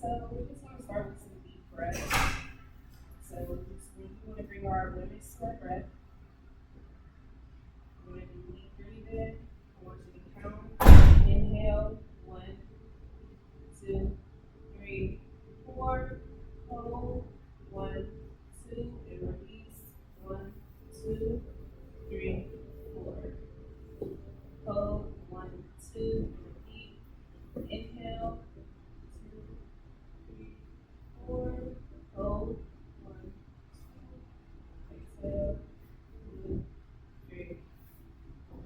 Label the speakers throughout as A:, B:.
A: So we're just going to start with some deep breaths. So just when you want to bring our awareness to our breath, we're going to do deep breathing. I want you to count. Inhale, 1, 2, 3, 4. Hold, 1, 2, and release. 1, 2, 3, 4. Hold, 1, 2, and repeat. Inhale, 2, 3, 4. Hold, 1, 2. Exhale, 2, 3, 4.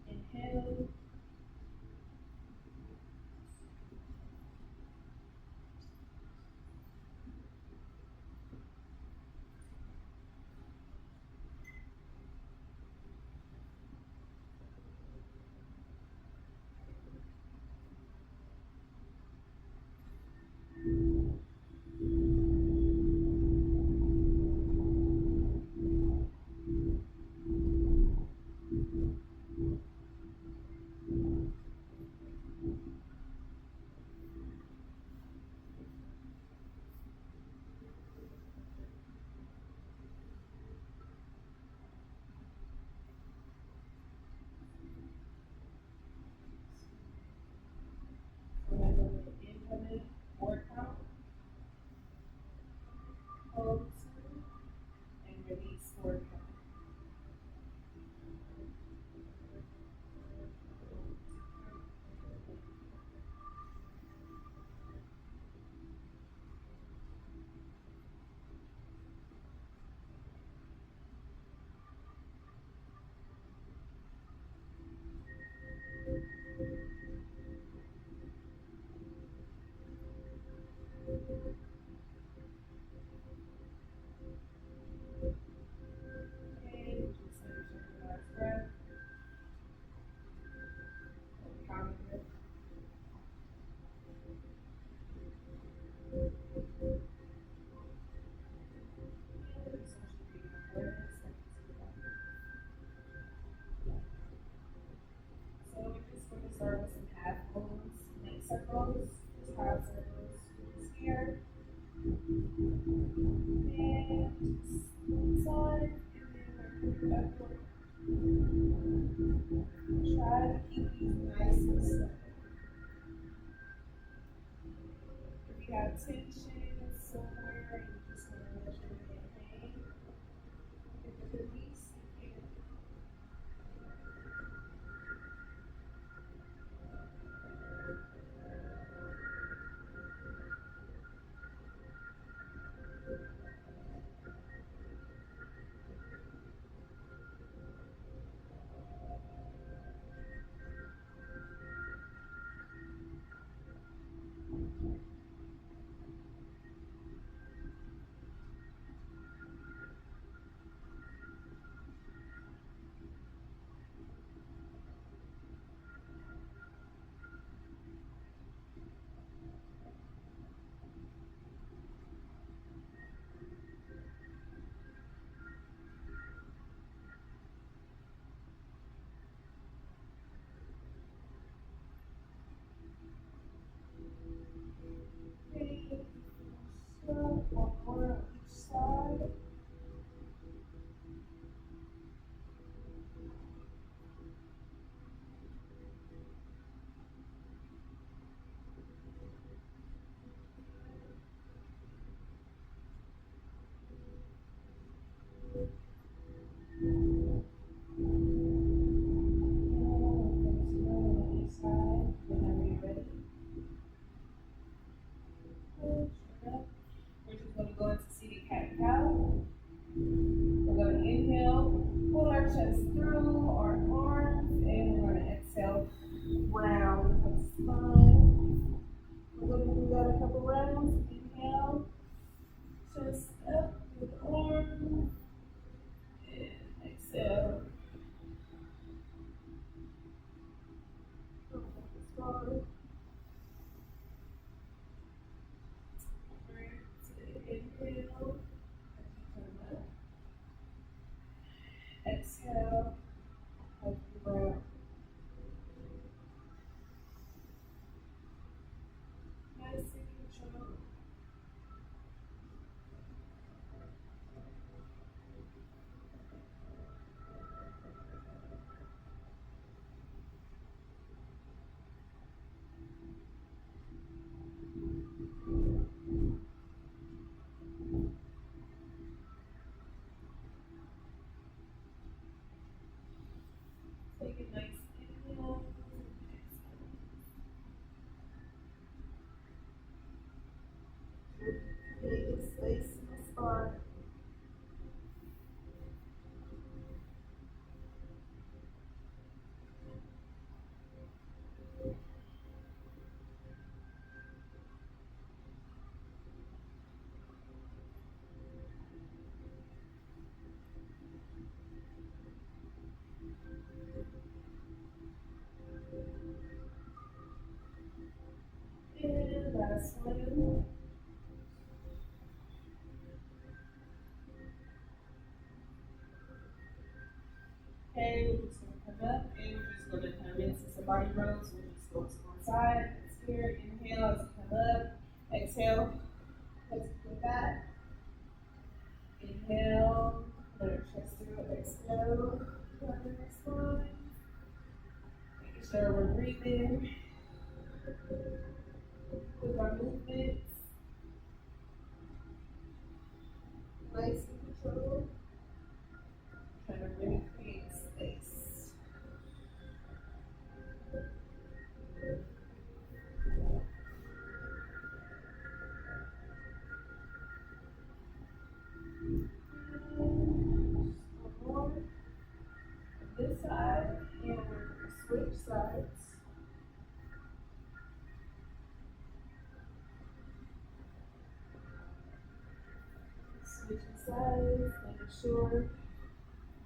A: Inhale. Remember with infinite 4 count. Hold 2, and release 4 count. Okay, just finish your last breath. Count it. So we're just going to start with some half moons, neck circles, just half circles. Just here, and just one side, and then we're coming upward. Try to keep these nice and slow. If you have tension somewhere and you just want to measure it in pain, if it's release, you can. last one. Okay, we're just gonna come up and we're just gonna come into some body rolls. We'll just go to one side. It's here. Inhale as you come up. Exhale. Let's do that. Inhale. Let our chest through. Exhale. Down the next line. Making sure we're breathing with our movements. Nice and controlled. Trying to really create space. More. This side, and we're switch sides. Switching sides, making sure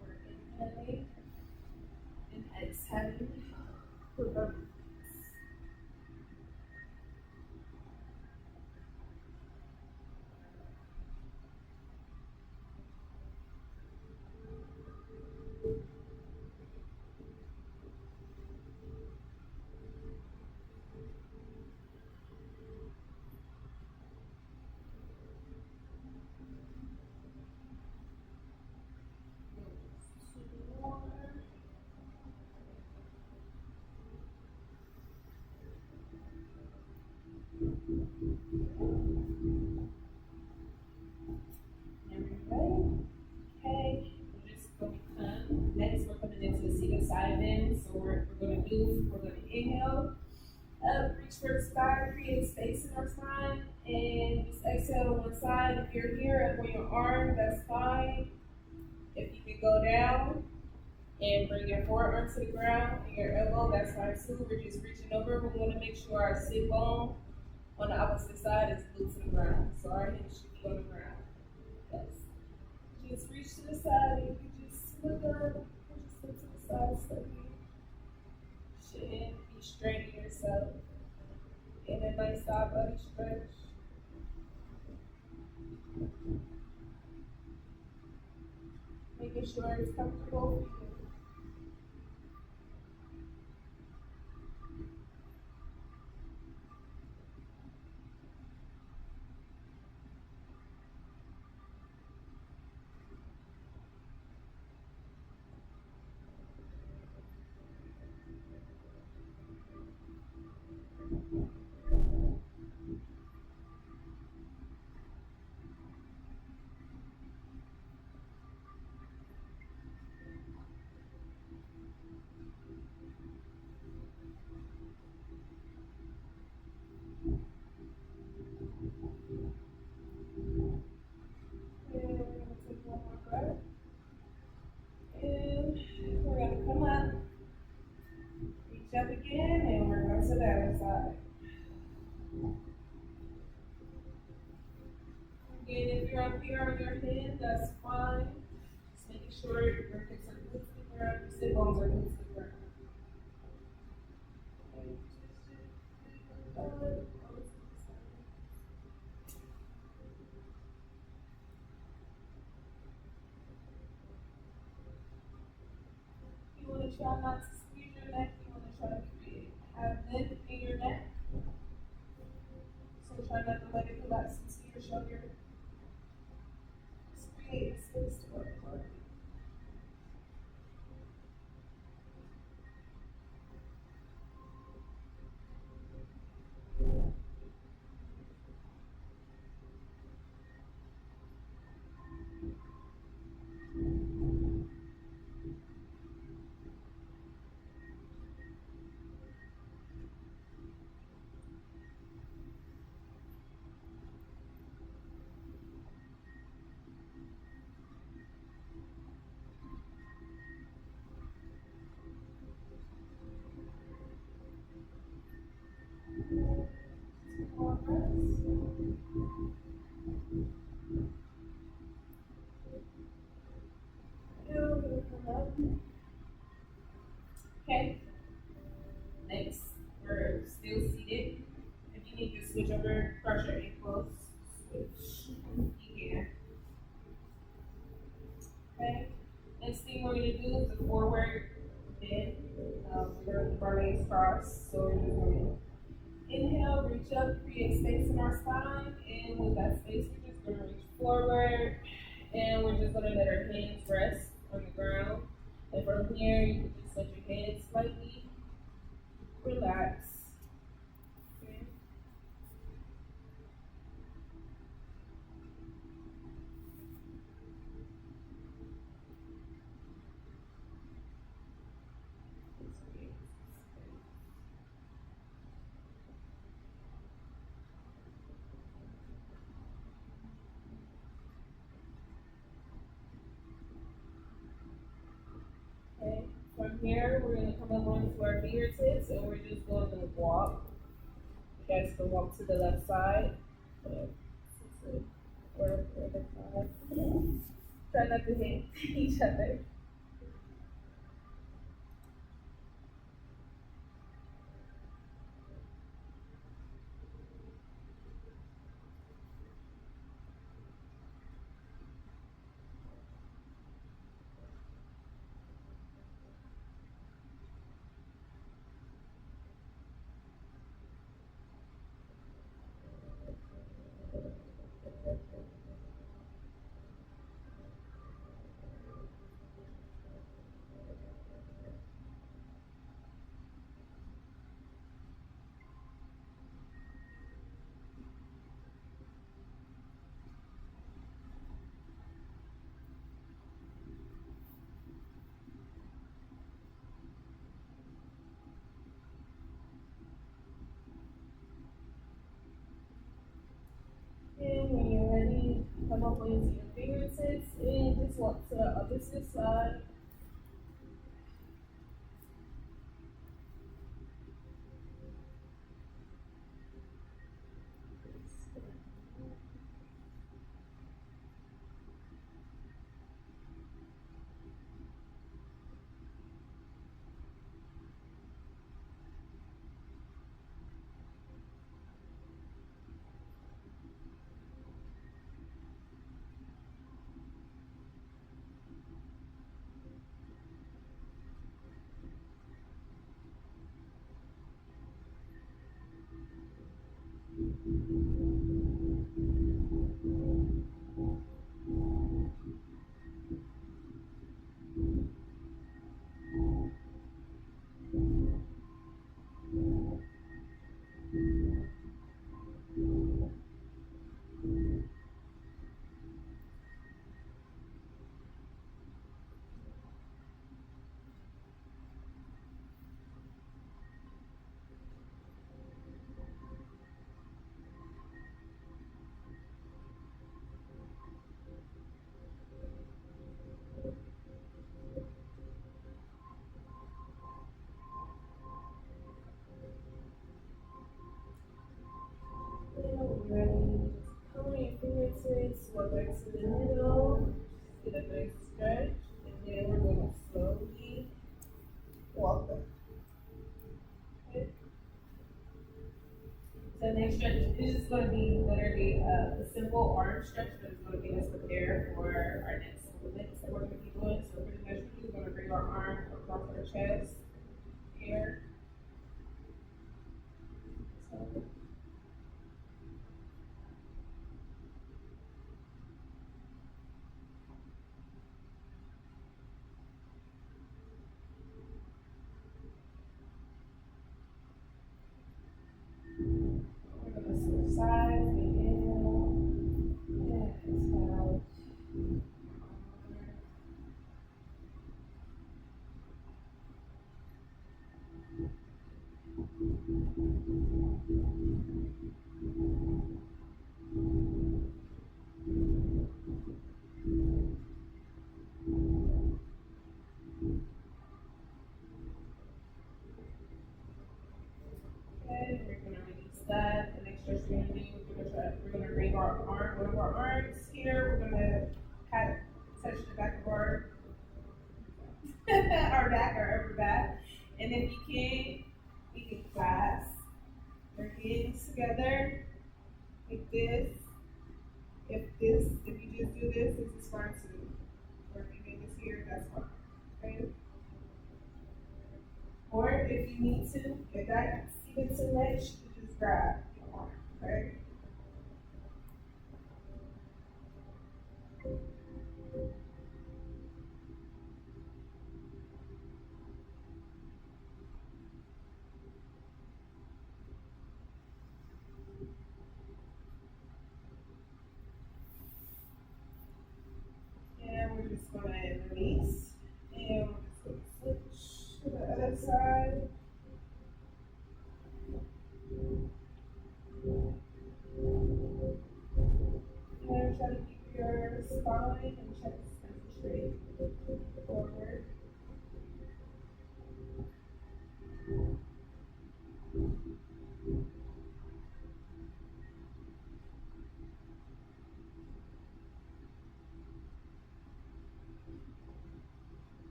A: we're inhaling and exhaling with our movements. Two more. And we're ready. Okay, we're just going to come. Next, we're coming into the seated side bend. So we're going to inhale up, reach for the sky, create space in our spine, and just exhale to one side. If you're here up on your arm, that's fine. If you can go down and bring your forearm to the ground and your elbow, that's fine too. We're just reaching over. We want to make sure our sit bone on the opposite side is glued to the ground. So our hips should be on the ground. Yes. Just reach to the side and you just look up and just look to the side slightly. Shouldn't be straining yourself. And a nice side body stretch. Making sure it's comfortable for you. And we're going to take one more breath. And we're going to come up, reach up again, and we're going to the other side. Again, if you're up here on your hand, that's fine. Just making sure your hips are glued to the ground, your sit bones are glued to the ground. You want to try not to squeeze your neck. You want to try to have length in your neck. So try not to let it collapse into your shoulder. Just create space to work for. More breaths. Okay. Next, we're still seated. If you need to switch switch over, cross your ankles, switch, you can. Okay. Next thing we're gonna do is the forward bend. We're gonna keep our legs crossed, so we're just gonna inhale, reach up, create space in our spine, and with that space, we're just gonna reach forward, and we're just gonna let our hands rest on the ground. And from here, you can just let your head slightly relax. Okay. Okay. From here, we're gonna come up onto our fingertips, and we're just going to walk. You guys can walk to the left side. Or the side. Try not to hit each other. And when you're ready, come up onto your fingertips and just walk to the opposite side. And we're ready. Come on your fingertips, walk back to the middle, get a nice stretch, and then we're going to slowly walk up. Okay. So next stretch is just going to be literally a simple arm stretch, but it's going to get us prepared for our next movements that we're going to be doing. So pretty much we're just going to bring our arm across our chest here. So, we're going to switch sides, inhale, and exhale. Okay, we're gonna release that. The next stretch we're gonna do, we're gonna bring our arm, one of our arms here. We're gonna have touch the back of our our back, our upper back. And if you can, we can clasp our hands together like this. If you just do this is fine too. Or if you make this here, that's fine. Okay? Or if you need to, if that's even too much, you just grab your arm. Okay? And we're just gonna release. And we're just gonna switch to the other side. And try to keep your spine and chest straight forward.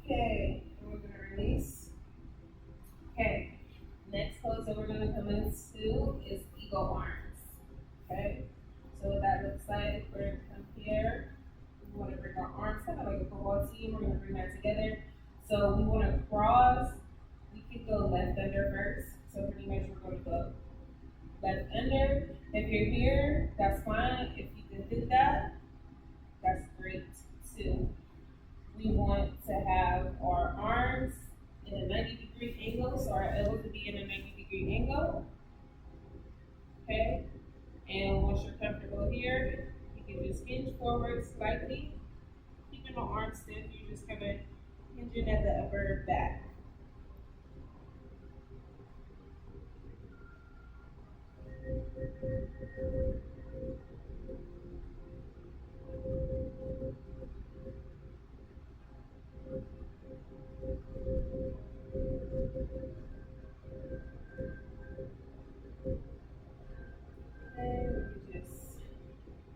A: Okay, and we're gonna release. Okay, next pose that we're gonna come into is eagle arms. Okay, so what that looks like, we're gonna come here. We want to bring our arms kind of like a football team. We're gonna bring that together. So we want to cross. We could go left under first. So pretty much we're gonna go left under. If you're here, that's fine. If you can do that, that's great too. We want to have our arms in a 90-degree angle, so our elbows would be in a 90-degree angle. Okay? And once you're comfortable here, you can just hinge forward slightly. Keeping the arms stiff, you're just kind of hinging at the upper back. And you just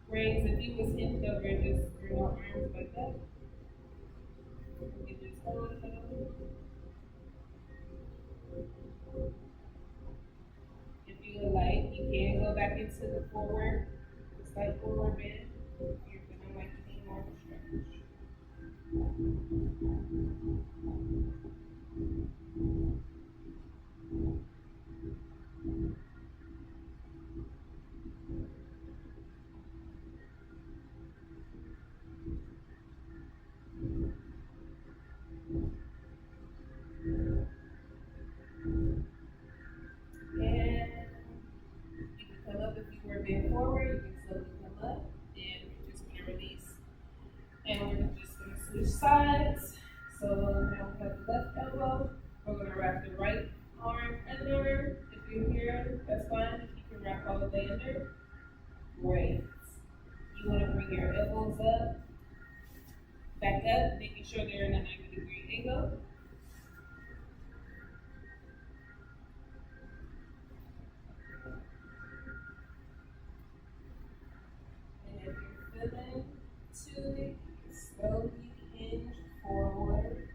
A: raise. If you was hinged over, just bring your arms like that. You can just hold it. If you would like, you can go back into the forward, the slight forward bend. You're feeling like you need more of a stretch. And you can come up if you were bent forward, you can slowly come up, and you're just gonna release. And we're just gonna switch sides. So now we have the left elbow. We're gonna wrap the right arm under. If you're here, that's fine. If you can wrap all the way under, great. You wanna bring your elbows up, back up, making sure they're in a 90-degree angle. And if you're feeling to it, slowly hinge forward.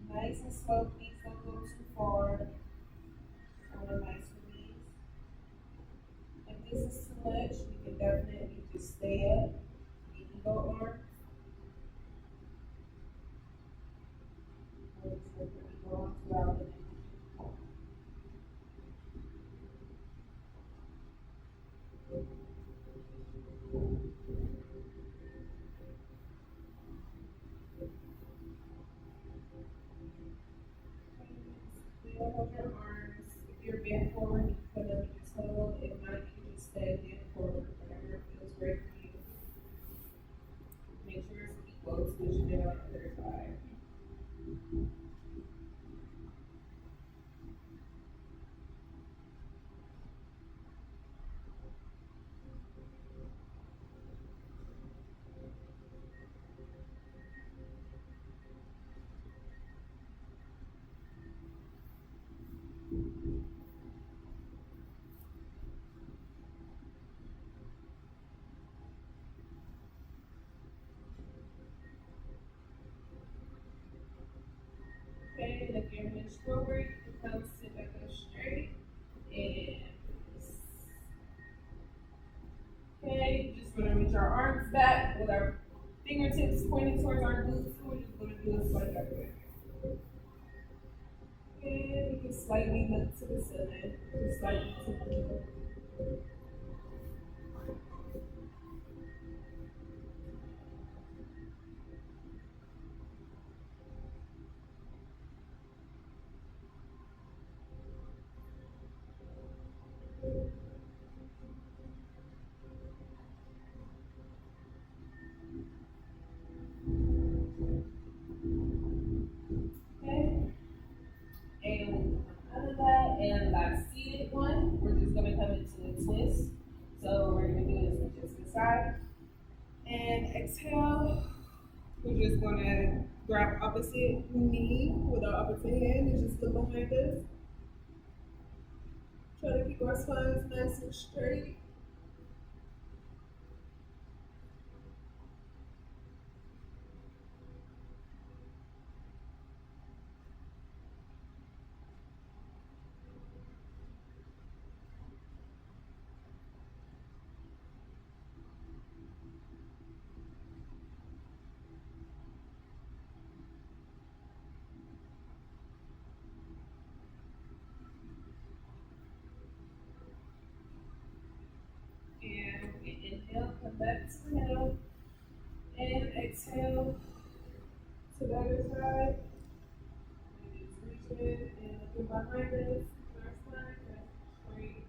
A: Nice and slow, please don't go too far. On a nice release. If this is too much, we can definitely just stay up. You can go arms. Or just let it go on throughout the day. Then hold your arms. If you're bent forward, you can put up and just hold. If not, you can just stay bent forward. Whatever feels great for you. inch forward, come sit back up straight, and okay, just gonna reach our arms back with our fingertips pointing towards our glutes, and we're just gonna do a slight upward. And you can slightly look to the ceiling, just slightly to the middle. Okay, and out of that, and that seated one, we're just gonna come into a twist. So we're gonna do this just to the side. And exhale, we're just gonna grab opposite knee with our opposite hand and just look behind us. Try to keep our spines nice and straight. And we inhale, come back to the middle. And exhale to the other side. And just reach in and look behind us. Keep our spine nice and straight.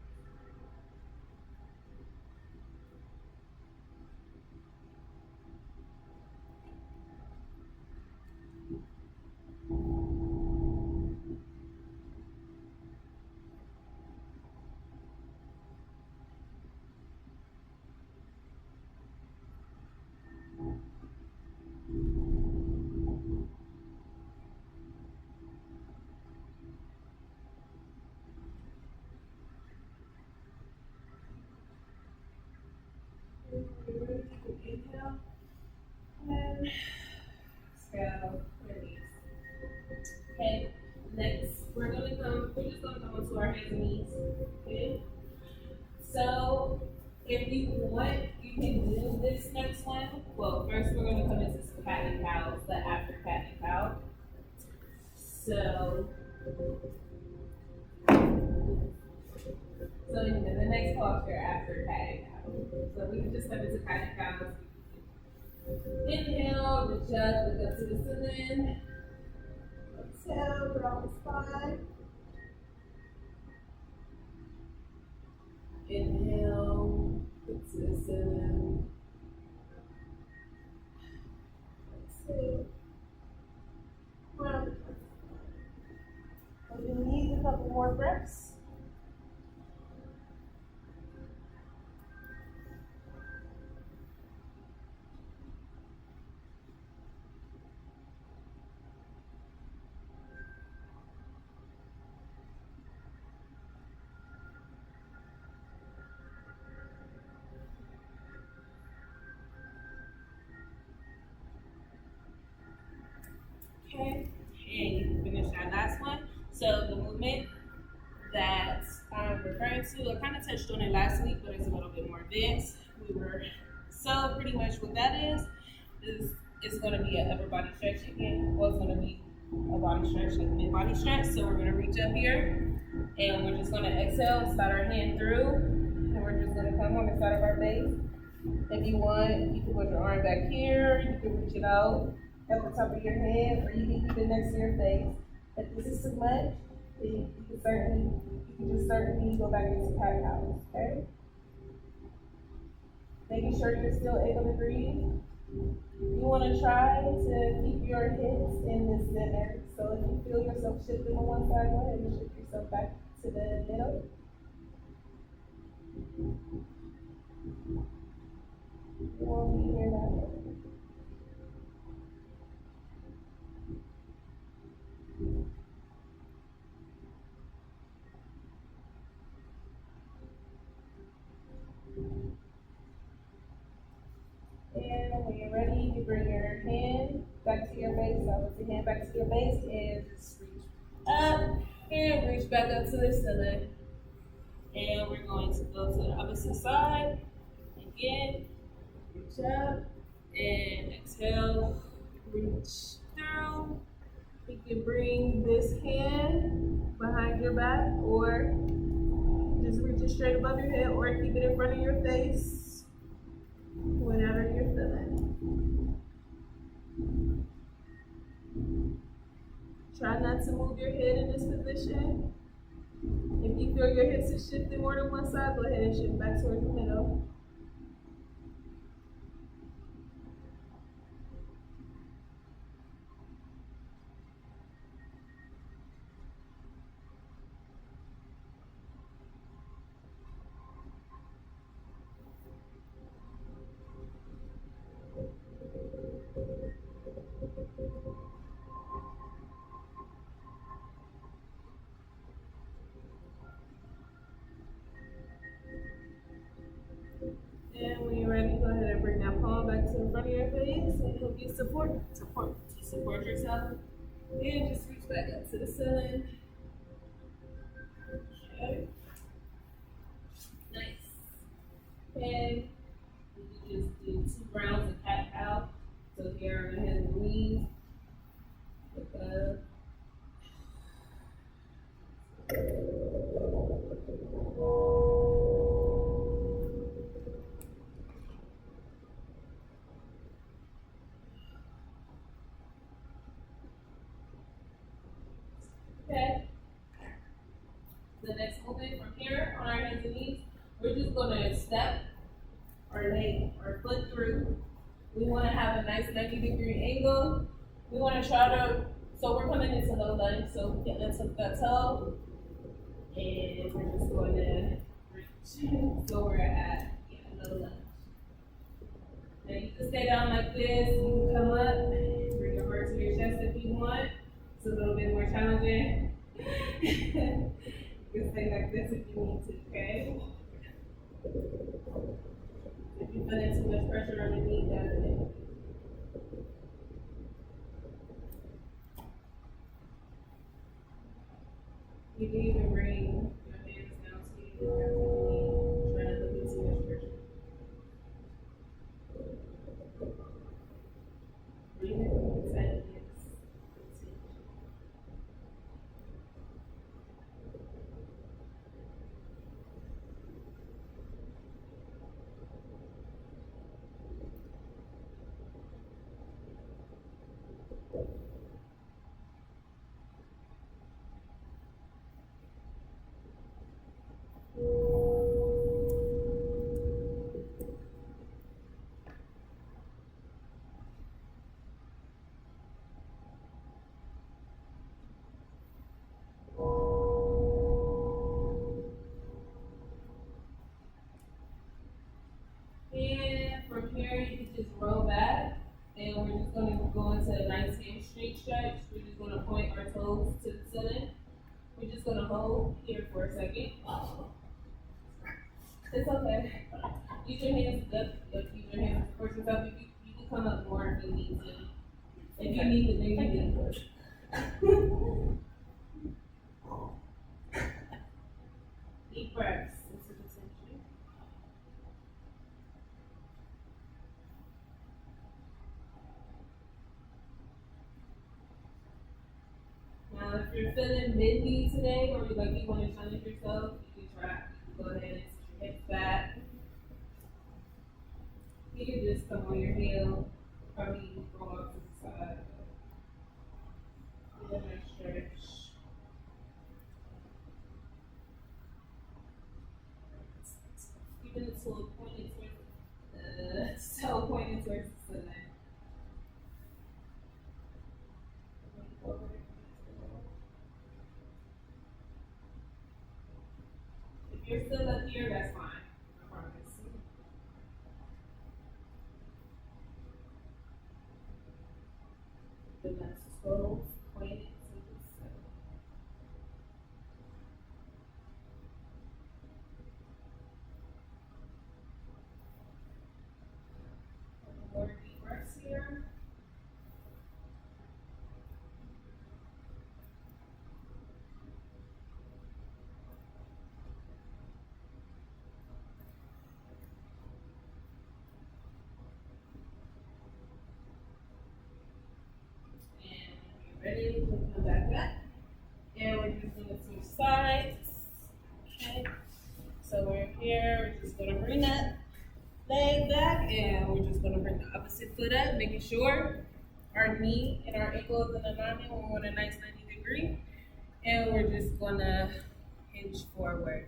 A: And when you're ready, you can inhale. And exhale, release. Okay, next we're just gonna come onto our hands and knees. Okay. So if you want, you can do this next one. Well, first we're gonna come into some cat and cows, the after cat and cow. So the next posture after cat and cow. So we can just come into cat and cows. Inhale, reach up, look up to the ceiling. Exhale, drop the spine. Inhale, look to the ceiling. Exhale. Round. You need a couple more breaths. Okay, and you can finish that last one. So the movement that I'm referring to, I kind of touched on it last week, but it's a little bit more advanced. So pretty much what that is it's going to be an upper body stretch again. Well, it's going to be a body stretch, like mid body stretch. So we're going to reach up here, and we're just going to exhale, slide our hand through, and we're just going to come on the side of our base. If you want, you can put your arm back here, you can reach it out at the top of your head, or you can keep it next to your face. If this is too much, then you can just certainly go back into cat cows, okay? Making sure you're still able to breathe. You want to try to keep your hips in the center. So if you feel yourself shifting on one side, go ahead and shift yourself back to the middle. You won't be here that way. And when you're ready, you bring your hand back to your base. So put your hand back to your base and just reach up, and reach back up to the ceiling. And we're going to go to the opposite side. Again, reach up, and exhale, reach through. You can bring this hand behind your back, or just reach it straight above your head, or keep it in front of your face, whenever you're feeling. Try not to move your head in this position. If you feel your hips are shifting more than one side, go ahead and shift back towards the middle. And when you're ready, go ahead and bring that palm back to the front of your face and help you support yourself. And just reach back up to the ceiling. Okay. Nice. And you can just do 2 rounds of cat cow. So here on the hands and knees. Look up. Okay. The next movement from here on our hands and knees, we're just gonna step our leg or foot through. We want to have a nice 90-degree angle. We want to try to, so we're coming into low lunge, so we can lift up that toe, and we're just going to reach. So we're at low lunge. Now you can stay down like this. You can come up, bring your heart to your chest if you want. It's a little bit more challenging. You can stay like this if you need to, okay? If you feel too much pressure on your knee, that's it. You can even bring your hands down to your knee, try not to put too much pressure. Breathe inside of this. And from here, you can just roll back. And we're just going to go into a nice hamstring stretch. We're just going to point our toes to the ceiling. We're just going to hold here for a second. It's okay. Use your hands up. Use your hands to support yourself. You can come up more if you need to. If you need to, maybe you can push. Deep breaths into the tension. Now, if you're feeling mid-knee today, or you want to challenge yourself, you can try. You can go ahead and sit your hips back. You can just come on your heel, probably roll off to the side. Get a nice stretch. Keeping the toe pointed towards the ceiling. If you're still up here, that's fine. I promise. The next toes pointed to the ceiling. More deep breaths here. the opposite foot up, making sure our knee and our ankle is in alignment. We want a nice 90 degree. And we're just gonna hinge forward.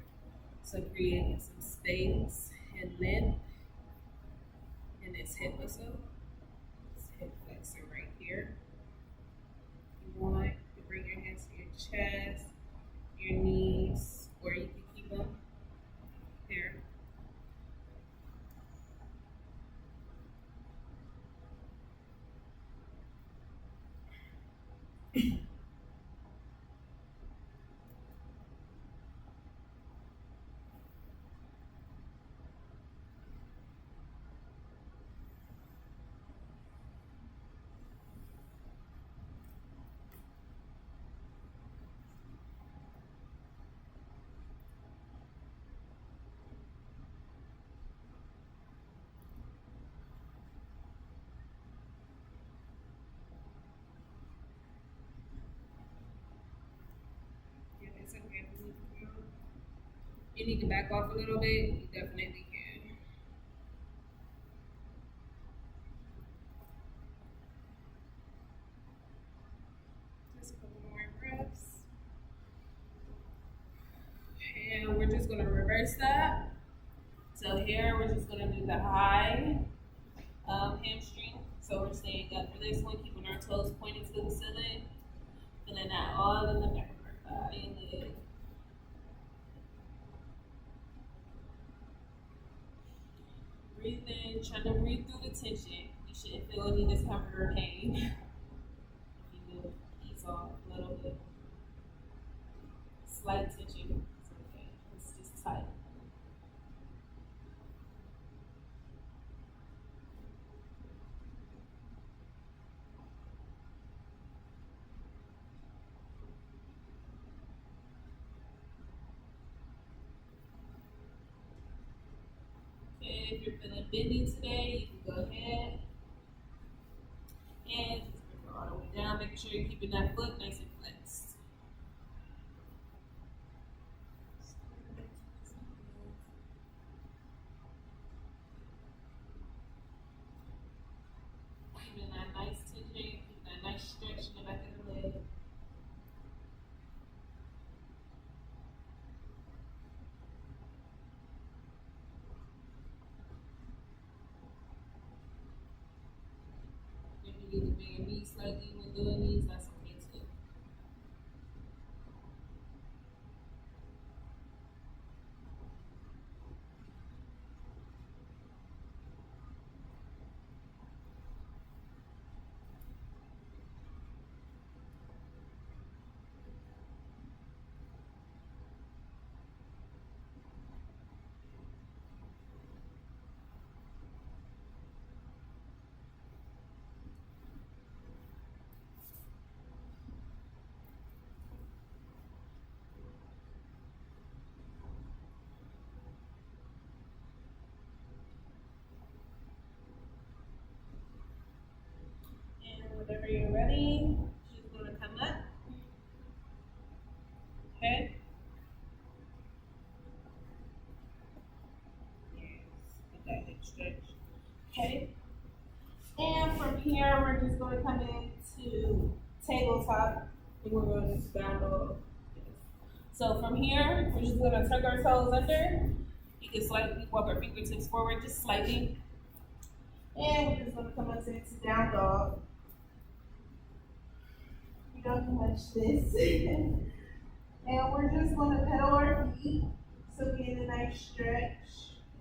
A: So creating some space and length in this hip muscle. This hip flexor right here. You want to bring your hands to your chest, your knees, or you can keep them here. Yeah, it's okay. You need to back off a little bit. You definitely can. Just a couple more breaths. And we're just going to reverse that. So here we're just going to do the high hamstring. So we're staying up for this one, keeping our toes pointed to the ceiling. Feeling that all in the back of our thigh and leg. Breathe in, trying to breathe through the tension. You shouldn't feel any discomfort or pain. If you do, ease off a little bit. Slight tension. It's okay. It's just tight. Okay, if you're feeling bendy today, you can go ahead and just bring it all the way down, making sure you're keeping that foot nice and flexed. Keeping that nice tension, keeping that nice stretch in the back of the leg. If you need to bend your knees slightly when doing these, that's okay too. And whenever you're ready, she's going to come up. Okay? Yes, get that hip stretch. Okay? And from here, we're just going to come into tabletop. And we're going to down dog. So from here, we're just going to tuck our toes under. You can slightly walk our fingertips forward, just slightly. And we're just going to come up into down dog. We don't do much this. And we're just going to pedal our feet. So we get a nice stretch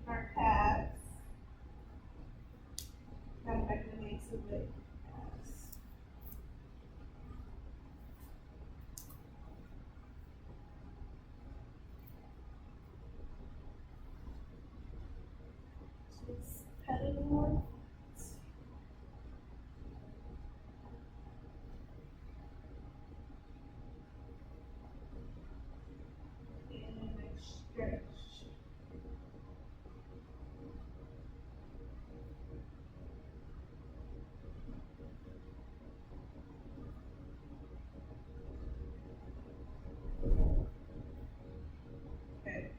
A: in our calves. Come back to the legs a bit. Just pedal more. And a nice stretch. Okay.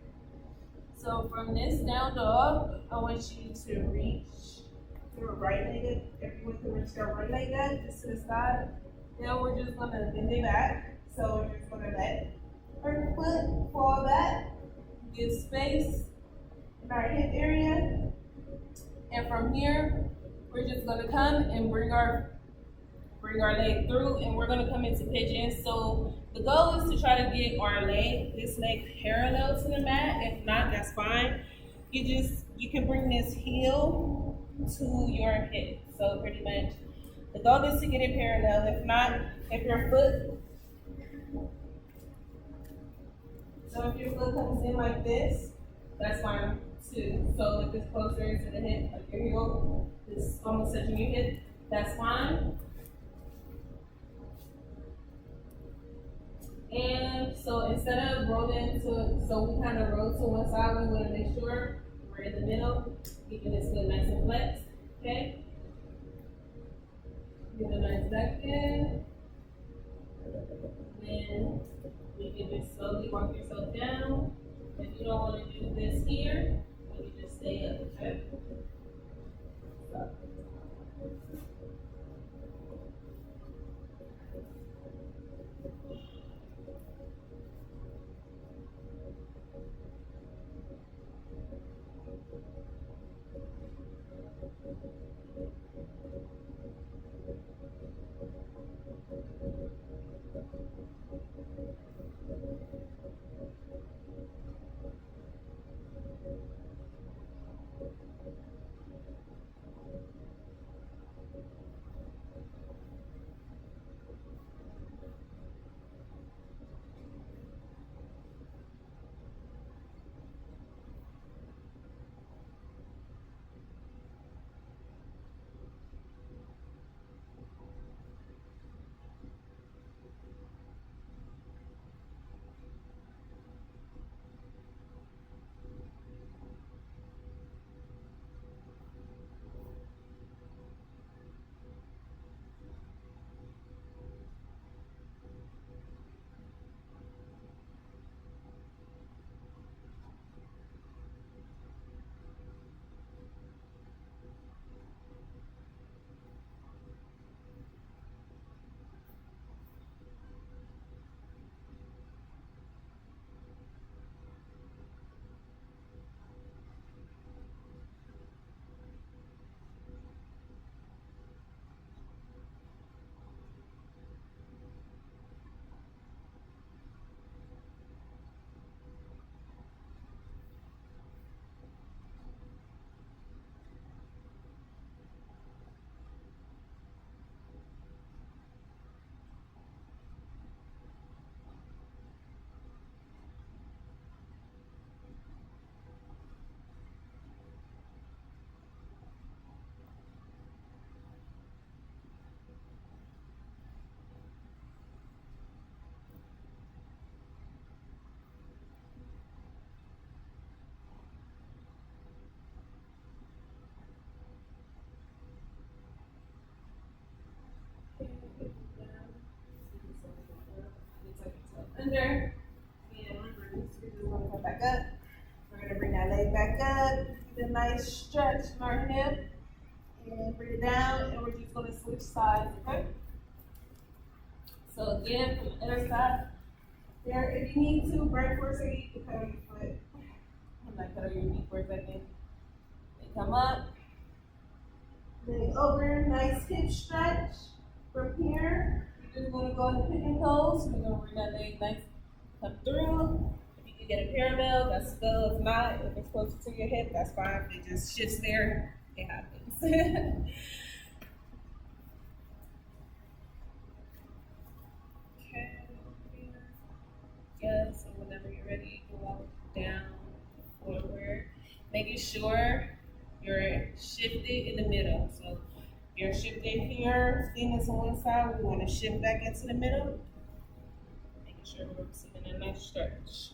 A: So from this down dog, I want you to reach through right-legged. Everyone can reach their right leg up, just to the side. Now we're just gonna bend it back. So we're just gonna let her foot fall back, give space in our hip area. And from here, we're just gonna come and bring our leg through, and we're gonna come into pigeon. So the goal is to try to get this leg parallel to the mat. If not, that's fine. You can bring this heel to your hip. So pretty much the goal is to get it parallel. If not, if your foot comes in like this, that's fine too. So if it's closer to the hip, like your heel is almost touching your hip, that's fine. And so instead of we kind of roll to one side, we want to make sure we're in the middle, keeping this foot nice and flexed, okay? Give a nice duck in. Then you can just slowly walk yourself down. If you don't want to do this here, you can just stay up, okay? So. Under, and we're just gonna come back up. We're gonna bring that leg back up, get a nice stretch in our hip, and bring it down, and we're just gonna switch sides, okay? So again, from the other side, there, if you need to, break for a second, you can cut on your foot. I'm not cut on your knee for a second. And come up, leg over, nice hip stretch. From here, you're just gonna go into pigeon pose. So we're gonna bring that leg nice, come through. If you can get a parallel, that's good. If not, if it's closer to your hip, that's fine. If it just shifts there, it happens. Okay. Yeah, so whenever you're ready, you can walk down, forward, making sure you're shifted in the middle. So you're shifted here, leaning to one side, we want to shift back into the middle, making sure we're receiving a nice stretch.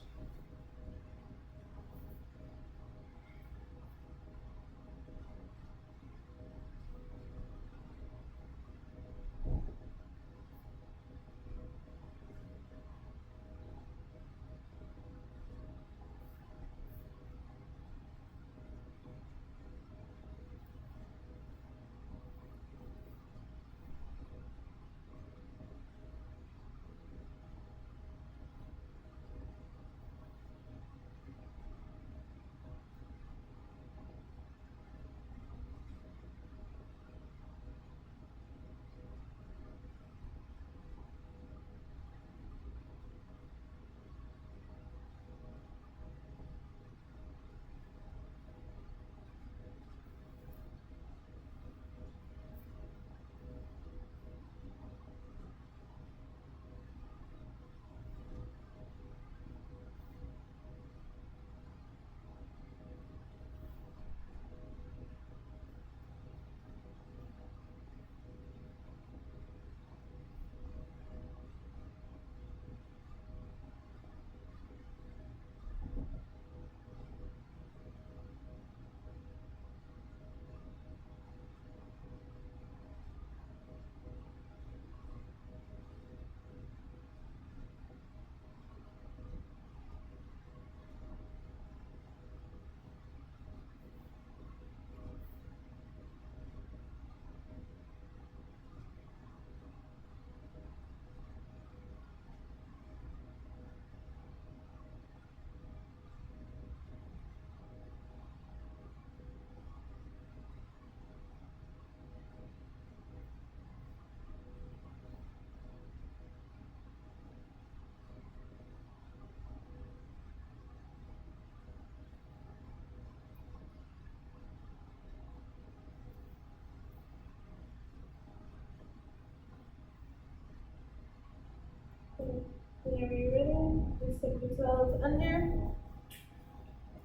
A: just take yourselves under,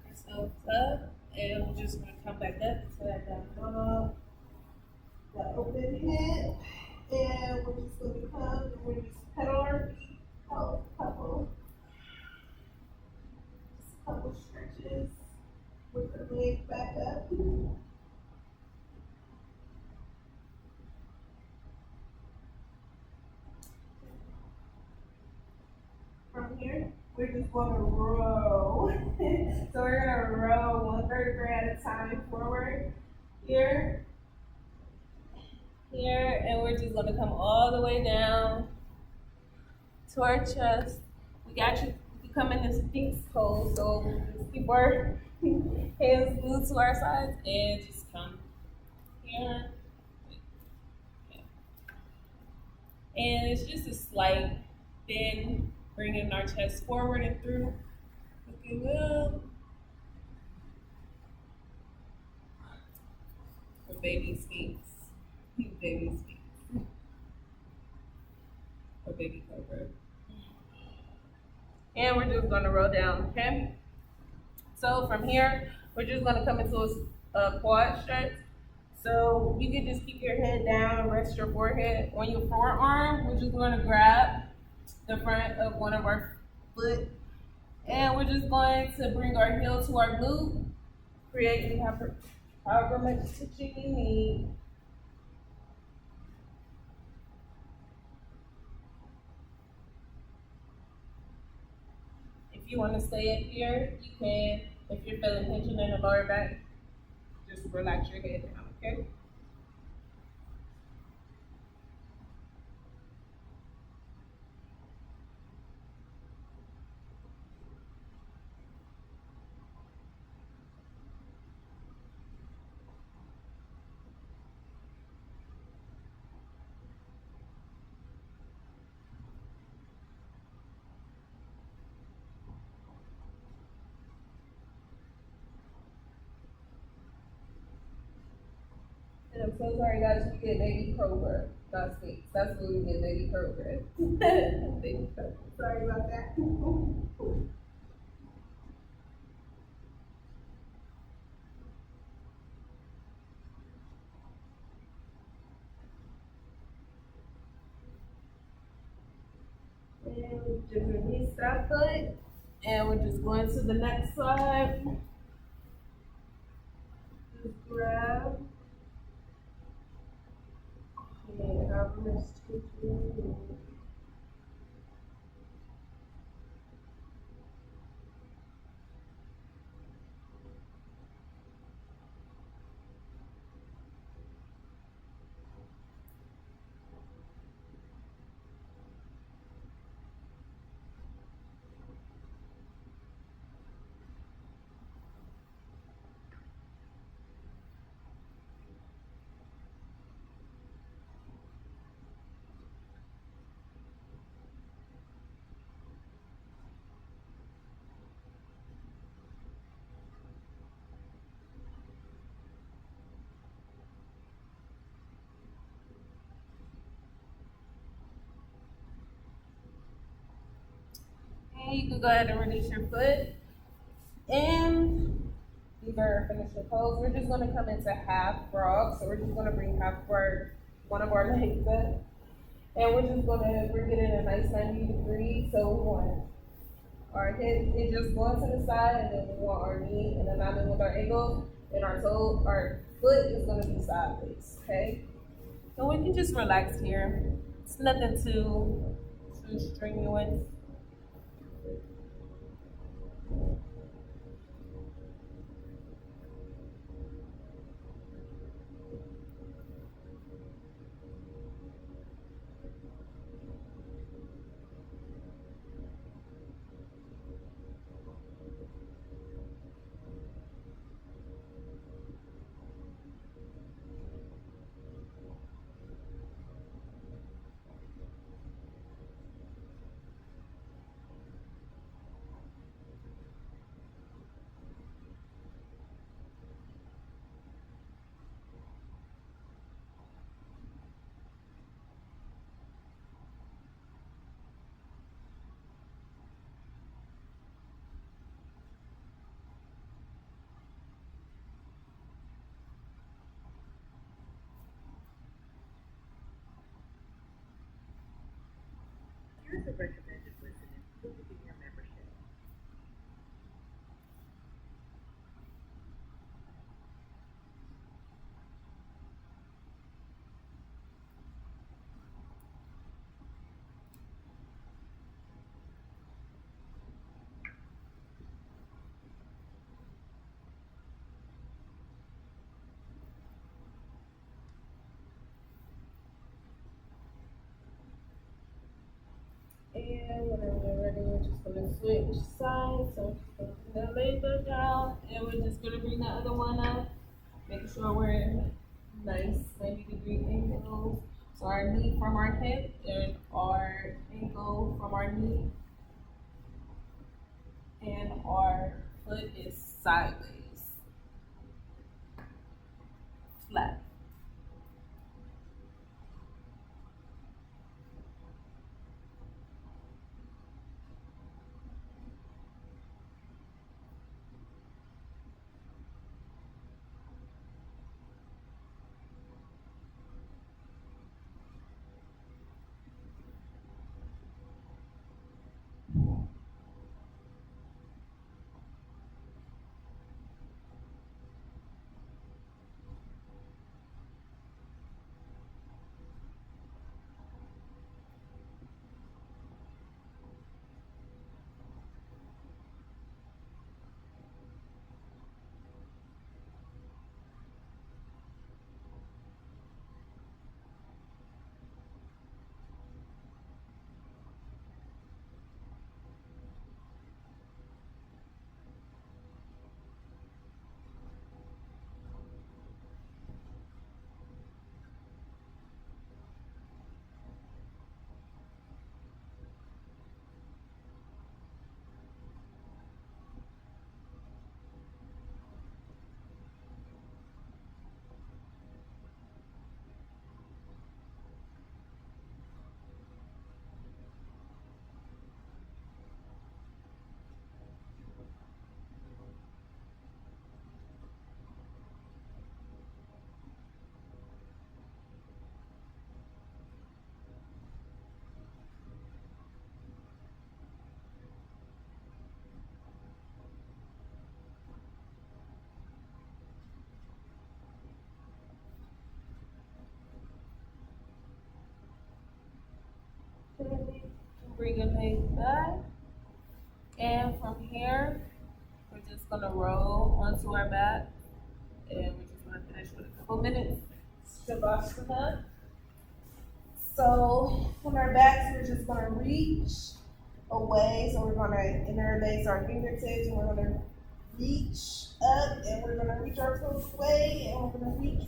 A: yourselves up, and we're just gonna come back up to that down dog, that open hip, and we're just gonna come and we're just pedal our feet, just a couple stretches with the leg back up. From here, we're just going to row. So we're going to row one vertebrae at a time forward. Here, here, and we're just going to come all the way down to our chest. We can come in this Sphinx pose, so we'll just keep our hands glued to our sides and just come here. And it's just a slight bend, bringing our chest forward and through. Looking up. For baby Sphinx. Baby Sphinx. For baby cobra. And we're just gonna roll down, okay? So from here, we're just gonna come into a quad stretch. So you can just keep your head down, rest your forehead on your forearm. We're just gonna grab the front of one of our foot, and we're just going to bring our heel to our glute, creating however much stitching you need. If you want to stay up here, you can. If you're feeling tension in the lower back, just relax your head down, okay? And I'm so sorry, guys, we get baby cobra, not snakes. That's what we get, baby cobra. Baby cobra. Sorry about that. And we just release that foot. And we're just going to the next side. Just grab. And however much stitch you need. And you can go ahead and release your foot. And these are finishing pose. We're just going to come into half frog. So we're just going to bring one of our legs up. And we're just going to bring it in a nice 90 degrees. So we want our head is just going to the side, and then we want our knee in alignment with our ankles, and our foot is going to be sideways, okay? So we can just relax here. It's nothing too strenuous. And whenever we're ready, we're just gonna switch sides. So put the label down, and we're just gonna bring the other one up. Make sure we're in nice 90-degree angles. So our knee from our hip and our ankle from our knee and our foot is sideways, flat. Bring your legs back, and from here, we're just gonna roll onto our back, and we're just gonna finish with a couple minutes. Shavasana. So on our backs, we're just gonna reach away. So we're gonna interlace our fingertips, and we're gonna reach up, and we're gonna reach our toes away, and we're gonna reach,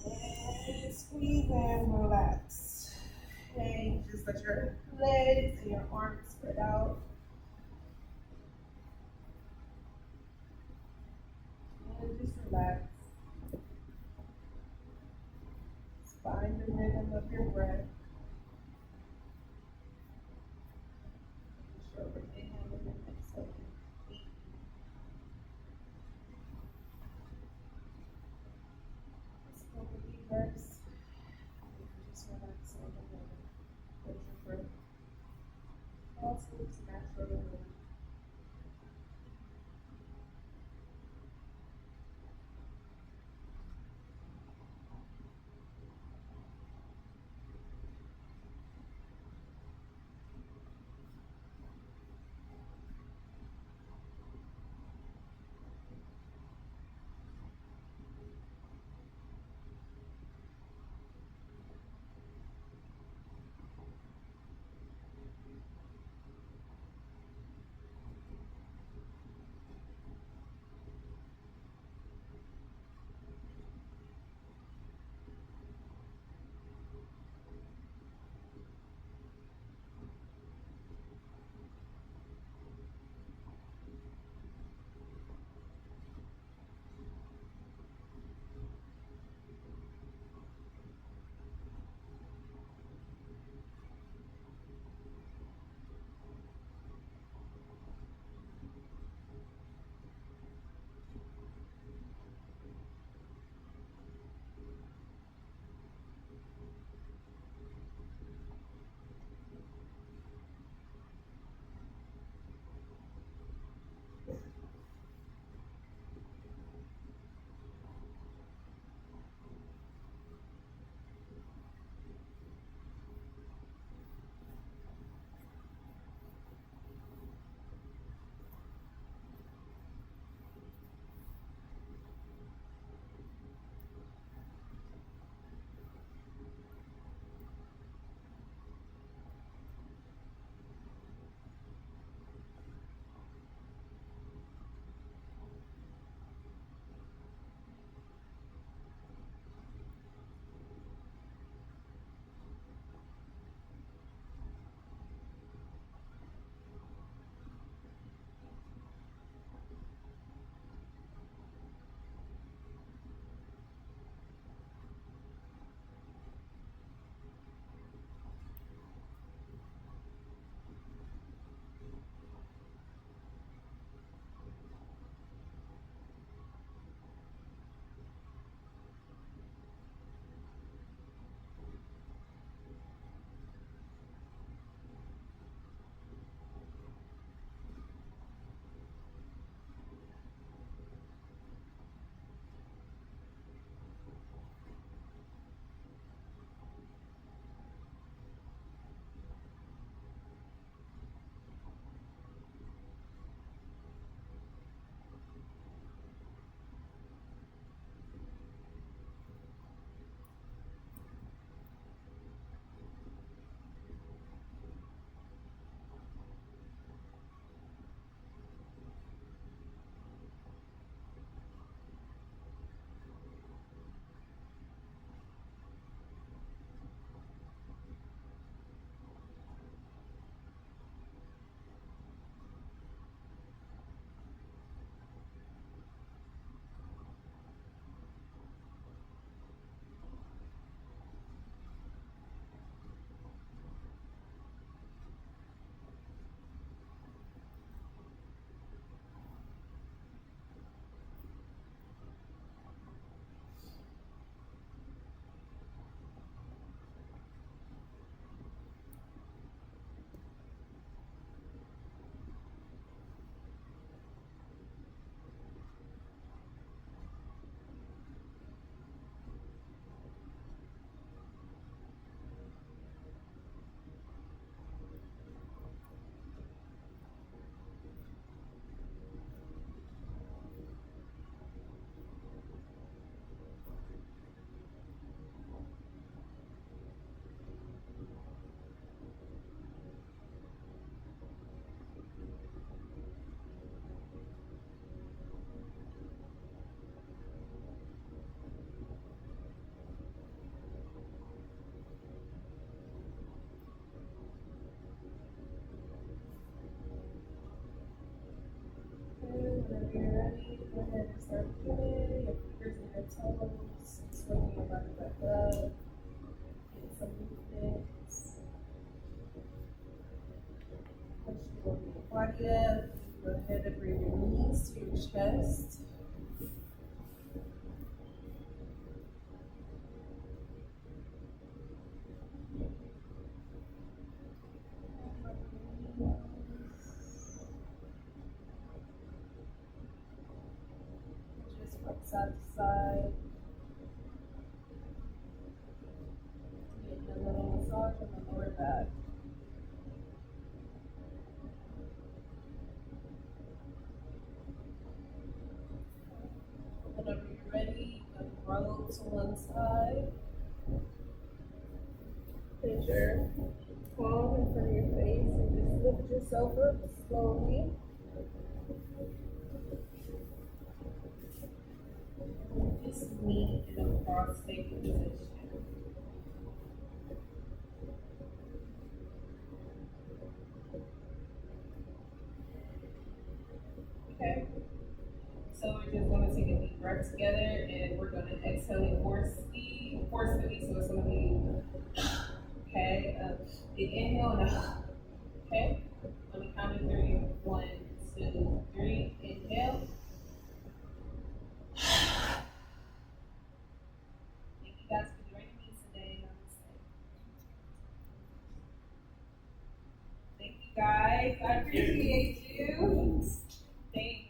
A: and squeeze and relax. Okay, just let your legs and your arms spread out. And just relax. Just find the rhythm of your breath. Make sure we're inhaling and exhaling. Let's go with deep breaths. Just relax on the rhythm. Let your breath also its natural rhythm. then start feeling your fingers and your toes, swinging your body back up, get some movements. Once you warm your body up, go ahead and bring your knees to your chest. Just from side to side. Getting a little massage on the lower back. Whenever you're ready, you can roll to one side. Put your palm in front of your face and just lift yourself up slowly. Just meet in a cross-facing position. Okay. So we're just going to take a deep breath together, and we're going to exhale it forcefully. So it's going to be okay. Big inhale and okay. Let me count to three. 1, 2, 3. Inhale. Thank you guys for joining me today. Namaste. Thank you guys. I appreciate you. Thanks.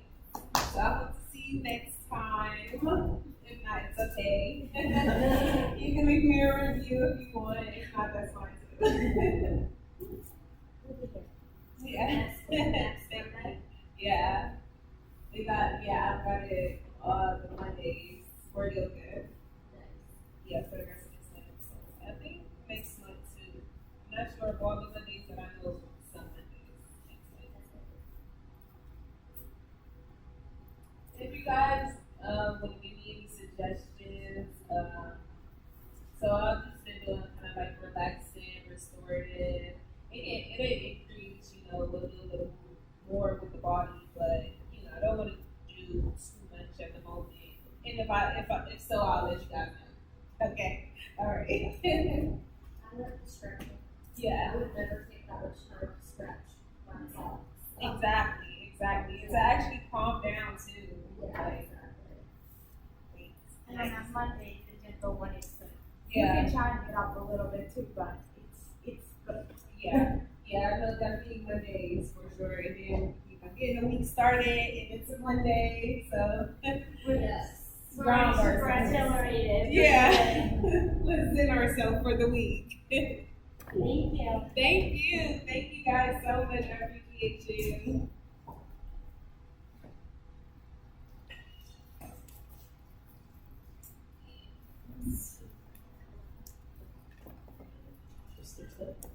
A: So I hope to see you next time. If not, it's okay. You can leave me a review if you want. If not, that's fine too. Yeah. Yeah. I've got it the Mondays for yoga. Yeah, for the rest of this month. So I think next month too. I'm not sure of all the Mondays, but I know some Mondays next month. If you guys want to give me any suggestions, so I've just been doing kind of like relaxing, restorative. It increase, a little bit more with the body, but I don't want to do too much at the moment. And if so, I'll let you guys know. Okay, all right.
B: I love the stretching.
A: Yeah.
B: I would never take that much time to stretch myself.
A: Exactly. It's actually calm down too.
B: Yeah,
A: Like,
B: exactly. And then on Monday, the gentle one is good.
A: Yeah.
B: You can try and get up a little bit too, but it's good.
A: Yeah, I know definitely Mondays for sure. And then getting the week started, and it's a Monday, so
B: Yes.
A: ground
B: Super
A: ourselves.
B: accelerated.
A: Yeah, let's zen ourselves for the week.
B: Thank you.
A: Thank you guys so much. I appreciate you. Just a tip.